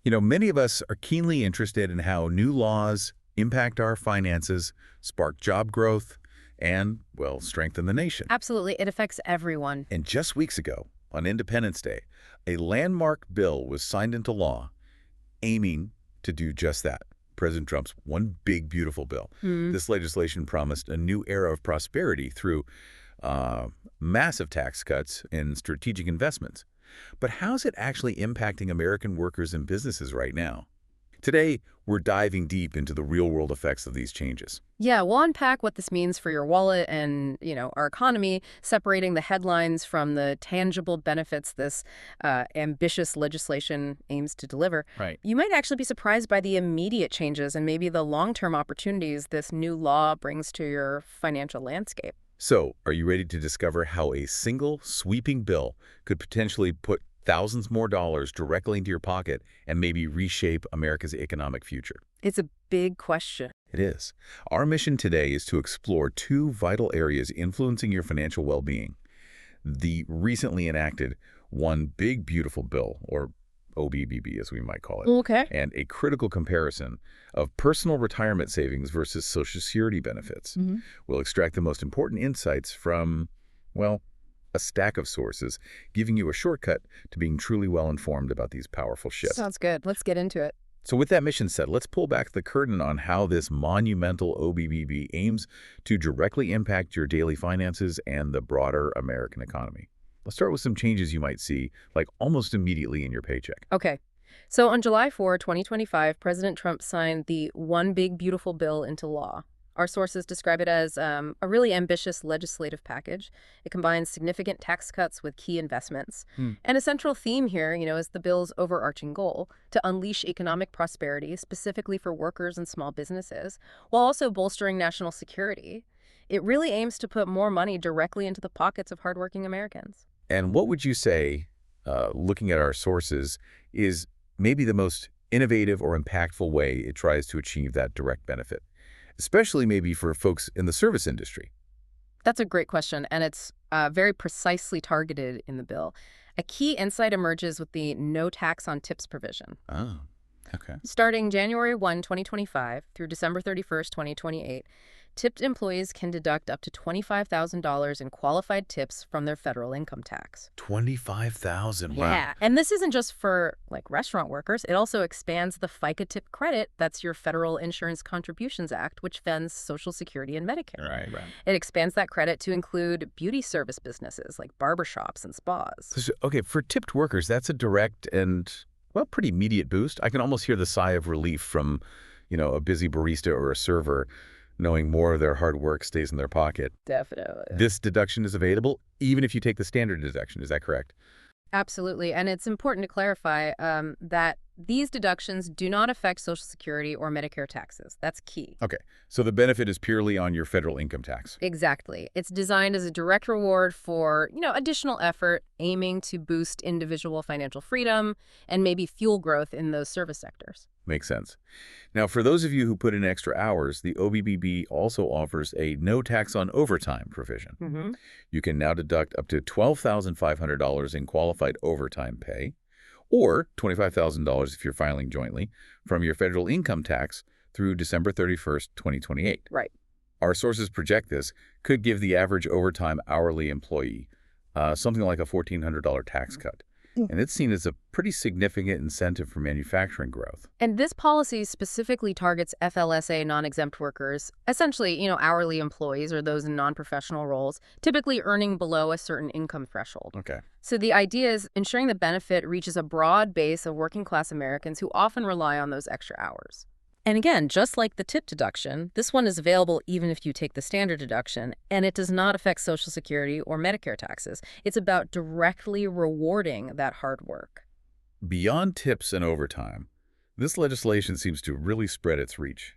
Many of us are keenly interested in how new laws impact our finances, spark job growth, and, well, strengthen the nation. Absolutely. It affects everyone. And just weeks ago, on Independence Day, a landmark bill was signed into law aiming to do just that. President Trump's one big, beautiful bill. This legislation promised a new era of prosperity through massive tax cuts and strategic investments. But how's it actually impacting American workers and businesses right now? Today, we're diving deep into the real-world effects of these changes. Yeah, we'll unpack what this means for your wallet and, our economy, separating the headlines from the tangible benefits this ambitious legislation aims to deliver. Right. You might actually be surprised by the immediate changes and maybe the long-term opportunities this new law brings to your financial landscape. So, are you ready to discover how a single, sweeping bill could potentially put thousands more dollars directly into your pocket and maybe reshape America's economic future? It's a big question. It is. Our mission today is to explore two vital areas influencing your financial well-being. The recently enacted One Big Beautiful Bill, or OBBB as we might call it, Okay. and a critical comparison of personal retirement savings versus Social Security benefits. We'll extract the most important insights from, well, a stack of sources, giving you a shortcut to being truly well-informed about these powerful shifts. Sounds good. Let's get into it. So with that mission set, let's pull back the curtain on how this monumental OBBB aims to directly impact your daily finances and the broader American economy. Let's start with some changes you might see, like almost immediately in your paycheck. Okay. So on July 4, 2025, President Trump signed the One Big Beautiful Bill into law. Our sources describe it as a really ambitious legislative package. It combines significant tax cuts with key investments. And a central theme here, is the bill's overarching goal to unleash economic prosperity, specifically for workers and small businesses, while also bolstering national security. It really aims to put more money directly into the pockets of hardworking Americans. And what would you say, looking at our sources, is maybe the most innovative or impactful way it tries to achieve that direct benefit? Especially maybe for folks in the service industry. That's a great question, and it's very precisely targeted in the bill. A key insight emerges with the no tax on tips provision. Oh, okay. Starting January 1, 2025 through December 31st, 2028, tipped employees can deduct up to $25,000 in qualified tips from their federal income tax. $25,000. Wow. Yeah, and this isn't just for restaurant workers. It also expands the FICA tip credit. That's your Federal Insurance Contributions Act, which funds Social Security and Medicare. Right. It expands that credit to include beauty service businesses like barbershops and spas. Okay, for tipped workers, that's a direct and, well, pretty immediate boost. I can almost hear the sigh of relief from, a busy barista or a server, knowing more of their hard work stays in their pocket. Definitely. This deduction is available even if you take the standard deduction. Is that correct? Absolutely. And it's important to clarify that these deductions do not affect Social Security or Medicare taxes. That's key. Okay. So the benefit is purely on your federal income tax. Exactly. It's designed as a direct reward for, additional effort aiming to boost individual financial freedom and maybe fuel growth in those service sectors. Makes sense. Now, for those of you who put in extra hours, the OBBB also offers a no tax on overtime provision. You can now deduct up to $12,500 in qualified overtime pay, or $25,000 if you're filing jointly, from your federal income tax through December 31st, 2028. Right. Our sources project this could give the average overtime hourly employee something like a $1,400 tax cut. And it's seen as a pretty significant incentive for manufacturing growth. And this policy specifically targets FLSA non-exempt workers, essentially, hourly employees or those in non-professional roles, typically earning below a certain income threshold. Okay. So the idea is ensuring the benefit reaches a broad base of working-class Americans who often rely on those extra hours. And again, just like the tip deduction, this one is available even if you take the standard deduction, and it does not affect Social Security or Medicare taxes. It's about directly rewarding that hard work. Beyond tips and overtime, this legislation seems to really spread its reach.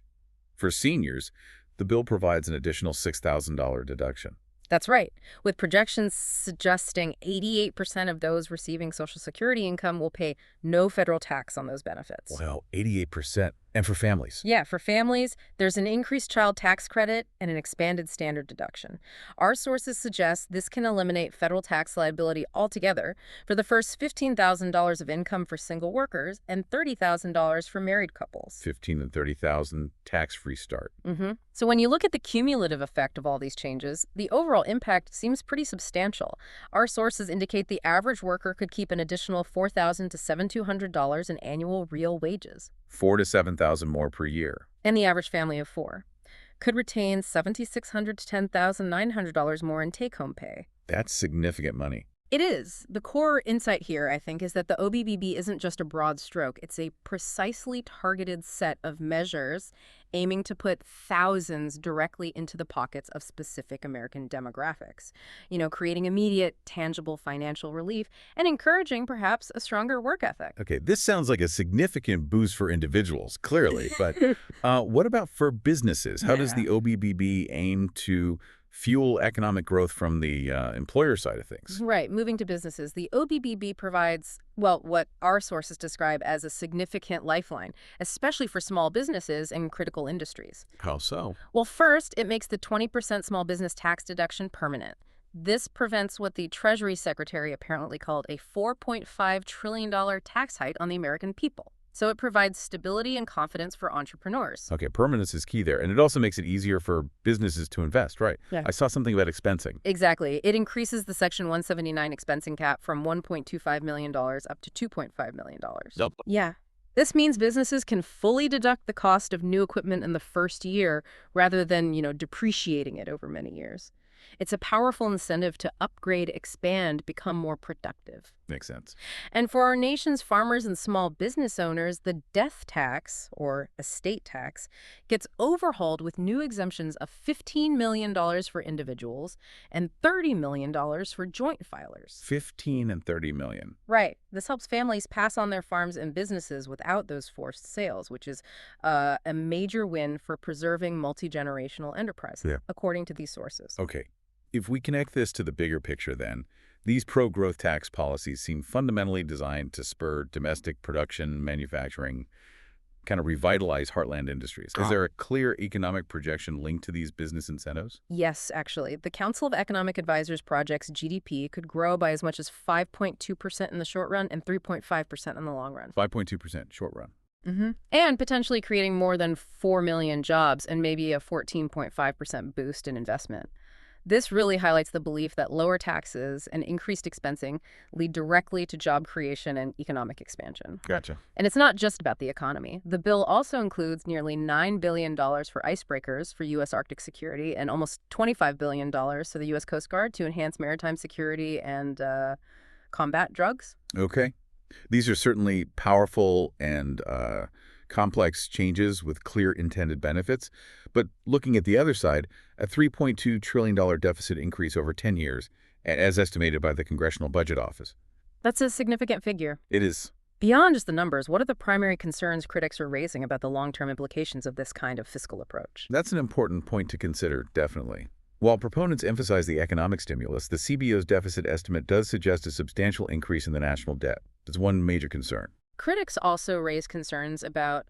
For seniors, the bill provides an additional $6,000 deduction. That's right, with projections suggesting 88% of those receiving Social Security income will pay no federal tax on those benefits. Well, 88%. And for families? Yeah, for families, there's an increased child tax credit and an expanded standard deduction. Our sources suggest this can eliminate federal tax liability altogether for the first $15,000 of income for single workers and $30,000 for married couples. 15 and 30,000 tax-free start. So when you look at the cumulative effect of all these changes, the overall impact seems pretty substantial. Our sources indicate the average worker could keep an additional $4,000 to $7,200 in annual real wages. 4 to 7,000 more per year. And the average family of four could retain $7,600 to $10,900 more in take-home pay. That's significant money. It is. The core insight here, I think, is that the OBBB isn't just a broad stroke. It's a precisely targeted set of measures aiming to put thousands directly into the pockets of specific American demographics. Creating immediate, tangible financial relief and encouraging, perhaps, a stronger work ethic. Okay, this sounds like a significant boost for individuals, clearly. But what about for businesses? How does the OBBB aim to fuel economic growth from the employer side of things? Right. Moving to businesses, the OBBB provides, well, what our sources describe as a significant lifeline, especially for small businesses and critical industries. How so? Well, first, it makes the 20% small business tax deduction permanent. This prevents what the Treasury Secretary apparently called a $4.5 trillion tax hike on the American people. So it provides stability and confidence for entrepreneurs. Okay, permanence is key there. And it also makes it easier for businesses to invest, right? Yeah. I saw something about expensing. Exactly. It increases the Section 179 expensing cap from $1.25 million up to $2.5 million. Yep. Yeah. This means businesses can fully deduct the cost of new equipment in the first year rather than, depreciating it over many years. It's a powerful incentive to upgrade, expand, become more productive. Makes sense. And for our nation's farmers and small business owners, the death tax, or estate tax, gets overhauled with new exemptions of $15 million for individuals and $30 million for joint filers. 15 and 30 million. Right. This helps families pass on their farms and businesses without those forced sales, which is a major win for preserving multi-generational enterprises, according to these sources. Okay. If we connect this to the bigger picture then, these pro-growth tax policies seem fundamentally designed to spur domestic production, manufacturing, kind of revitalize heartland industries. Is there a clear economic projection linked to these business incentives? Yes, actually. The Council of Economic Advisors projects GDP could grow by as much as 5.2% in the short run and 3.5% in the long run. 5.2% short run. And potentially creating more than 4 million jobs and maybe a 14.5% boost in investment. This really highlights the belief that lower taxes and increased expensing lead directly to job creation and economic expansion. Gotcha. And it's not just about the economy. The bill also includes nearly $9 billion for icebreakers for U.S. Arctic security and almost $25 billion to the U.S. Coast Guard to enhance maritime security and combat drugs. Okay. These are certainly powerful and complex changes with clear intended benefits. But looking at the other side, a $3.2 trillion deficit increase over 10 years, as estimated by the Congressional Budget Office. That's a significant figure. It is. Beyond just the numbers, what are the primary concerns critics are raising about the long-term implications of this kind of fiscal approach? That's an important point to consider, definitely. While proponents emphasize the economic stimulus, the CBO's deficit estimate does suggest a substantial increase in the national debt. That's one major concern. Critics also raise concerns about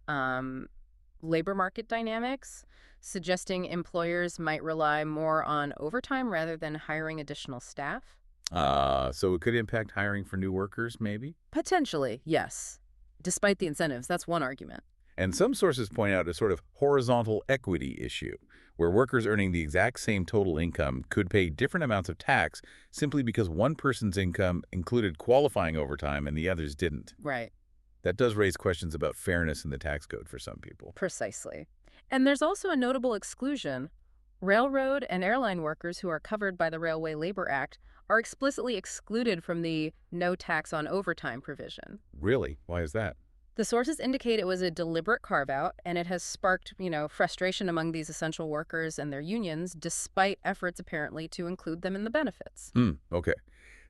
labor market dynamics, suggesting employers might rely more on overtime rather than hiring additional staff. So it could impact hiring for new workers, maybe? Potentially, yes. Despite the incentives, that's one argument. And some sources point out a sort of horizontal equity issue, where workers earning the exact same total income could pay different amounts of tax simply because one person's income included qualifying overtime and the others didn't. Right. That does raise questions about fairness in the tax code for some people. Precisely. And there's also a notable exclusion. Railroad and airline workers who are covered by the Railway Labor Act are explicitly excluded from the no tax on overtime provision. Really? Why is that? The sources indicate it was a deliberate carve-out, and it has sparked, frustration among these essential workers and their unions, despite efforts apparently to include them in the benefits. Okay.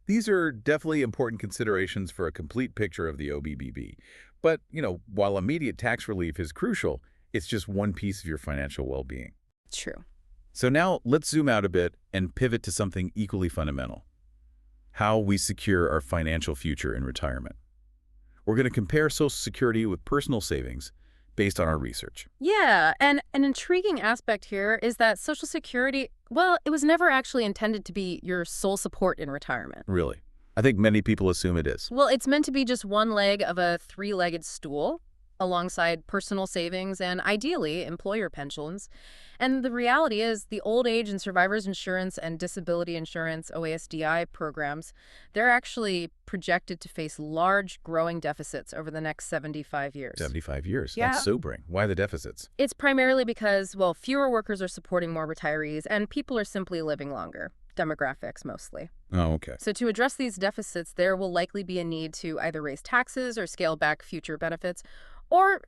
These are definitely important considerations for a complete picture of the OBBB. But, while immediate tax relief is crucial, it's just one piece of your financial well-being. True. So now let's zoom out a bit and pivot to something equally fundamental: how we secure our financial future in retirement. We're going to compare Social Security with personal savings, based on our research. Yeah, and an intriguing aspect here is that Social Security, well, it was never actually intended to be your sole support in retirement. Really. I think many people assume it is. Well, it's meant to be just one leg of a three-legged stool alongside personal savings and ideally employer pensions. And the reality is the old age and survivors insurance and disability insurance OASDI programs, they're actually projected to face large growing deficits over the next 75 years. 75 years. Yeah. That's sobering. Why the deficits? It's primarily because, well, fewer workers are supporting more retirees and people are simply living longer. Demographics mostly. Oh, okay. So to address these deficits, there will likely be a need to either raise taxes or scale back future benefits, or,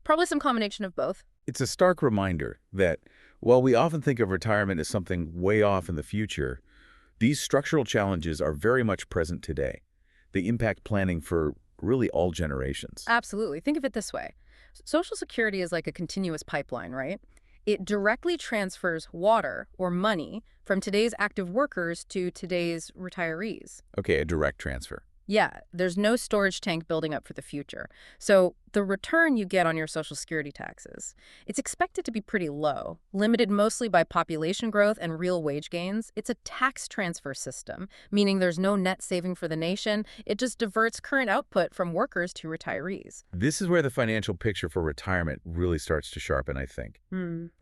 probably some combination of both. It's a stark reminder that while we often think of retirement as something way off in the future, these structural challenges are very much present today. They impact planning for really all generations. Absolutely. Think of it this way. Social Security is like a continuous pipeline, right? It directly transfers water or money from today's active workers to today's retirees. Okay, a direct transfer. Yeah, there's no storage tank building up for the future. So the return you get on your Social Security taxes, it's expected to be pretty low, limited mostly by population growth and real wage gains. It's a tax transfer system, meaning there's no net saving for the nation. It just diverts current output from workers to retirees. This is where the financial picture for retirement really starts to sharpen, I think.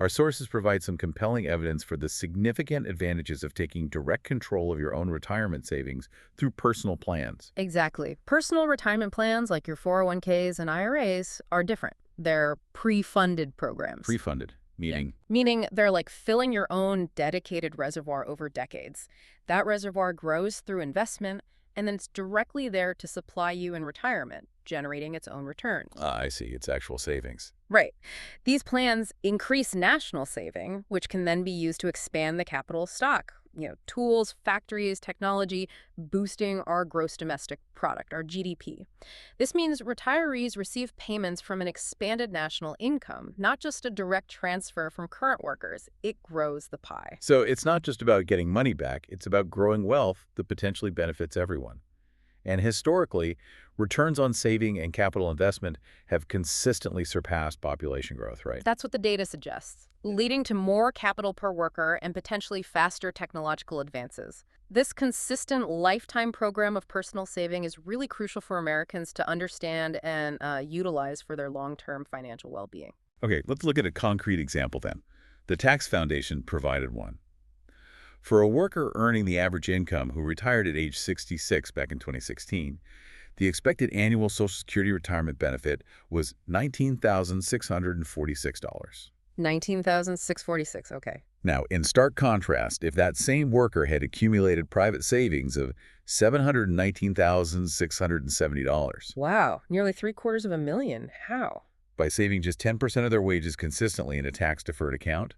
Our sources provide some compelling evidence for the significant advantages of taking direct control of your own retirement savings through personal plans. Exactly. Personal retirement plans like your 401ks and IRAs are different. They're pre-funded programs. Pre-funded, meaning? Yeah. Meaning they're like filling your own dedicated reservoir over decades. That reservoir grows through investment, and then it's directly there to supply you in retirement, generating its own returns. I see. It's actual savings. Right. These plans increase national saving, which can then be used to expand the capital stock. Tools, factories, technology, boosting our gross domestic product, our GDP. This means retirees receive payments from an expanded national income, not just a direct transfer from current workers. It grows the pie. So it's not just about getting money back, it's about growing wealth that potentially benefits everyone. And historically, returns on saving and capital investment have consistently surpassed population growth, right? That's what the data suggests, leading to more capital per worker and potentially faster technological advances. This consistent lifetime program of personal saving is really crucial for Americans to understand and utilize for their long-term financial well-being. Okay, let's look at a concrete example then. The Tax Foundation provided one. For a worker earning the average income who retired at age 66 back in 2016, the expected annual Social Security retirement benefit was $19,646. $19,646, okay. Now, in stark contrast, if that same worker had accumulated private savings of $719,670. Wow, nearly $750,000. How? By saving just 10% of their wages consistently in a tax-deferred account,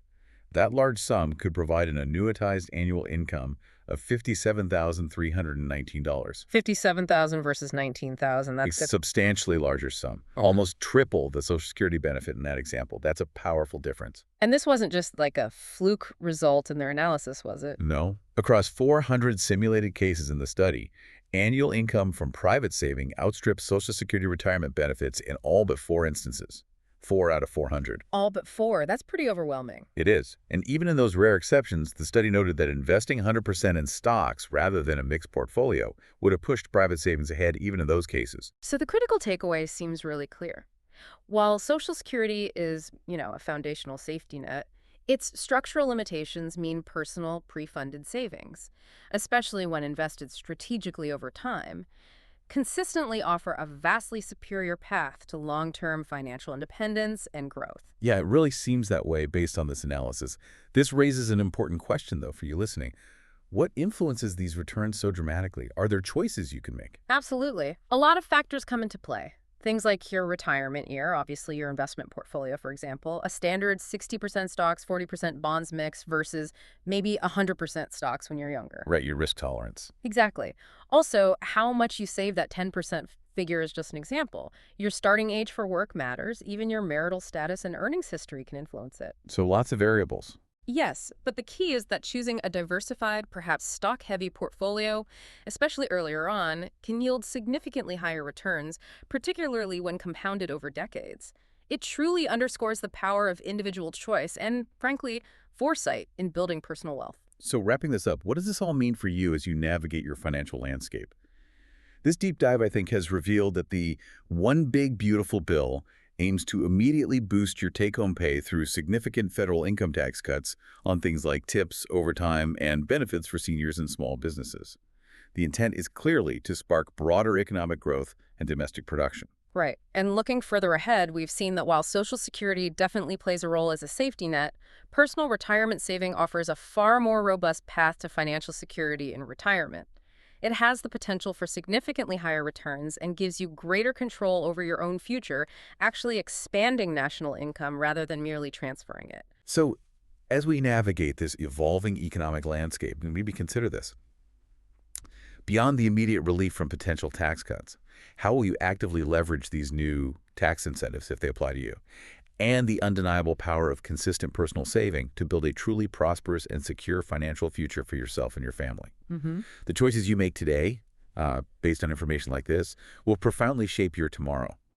that large sum could provide an annuitized annual income of $57,319. $57,000 versus $19,000. That's a substantially larger sum, almost triple the Social Security benefit in that example. That's a powerful difference. And this wasn't just like a fluke result in their analysis, was it? No. Across 400 simulated cases in the study, annual income from private saving outstripped Social Security retirement benefits in all but 4 instances. 4 out of 400. All but 4. That's pretty overwhelming. It is. And even in those rare exceptions, the study noted that investing 100% in stocks rather than a mixed portfolio would have pushed private savings ahead even in those cases. So the critical takeaway seems really clear. While Social Security is, a foundational safety net, its structural limitations mean personal pre-funded savings, especially when invested strategically over time, consistently offer a vastly superior path to long-term financial independence and growth. Yeah, it really seems that way based on this analysis. This raises an important question, though, for you listening. What influences these returns so dramatically? Are there choices you can make? Absolutely. A lot of factors come into play. Things like your retirement year, obviously your investment portfolio, for example, a standard 60% stocks, 40% bonds mix versus maybe 100% stocks when you're younger. Right, your risk tolerance. Exactly. Also, how much you save, that 10% figure is just an example. Your starting age for work matters. Even your marital status and earnings history can influence it. So lots of variables. Yes, but the key is that choosing a diversified, perhaps stock-heavy portfolio, especially earlier on, can yield significantly higher returns, particularly when compounded over decades. It truly underscores the power of individual choice and, frankly, foresight in building personal wealth. So wrapping this up, what does this all mean for you as you navigate your financial landscape? This deep dive, I think, has revealed that the One Big Beautiful Bill aims to immediately boost your take-home pay through significant federal income tax cuts on things like tips, overtime, and benefits for seniors and small businesses. The intent is clearly to spark broader economic growth and domestic production. Right. And looking further ahead, we've seen that while Social Security definitely plays a role as a safety net, personal retirement saving offers a far more robust path to financial security in retirement. It has the potential for significantly higher returns and gives you greater control over your own future, actually expanding national income rather than merely transferring it. So, as we navigate this evolving economic landscape, and maybe consider this, beyond the immediate relief from potential tax cuts, how will you actively leverage these new tax incentives if they apply to you, and the undeniable power of consistent personal saving to build a truly prosperous and secure financial future for yourself and your family? The choices you make today, based on information like this, will profoundly shape your tomorrow.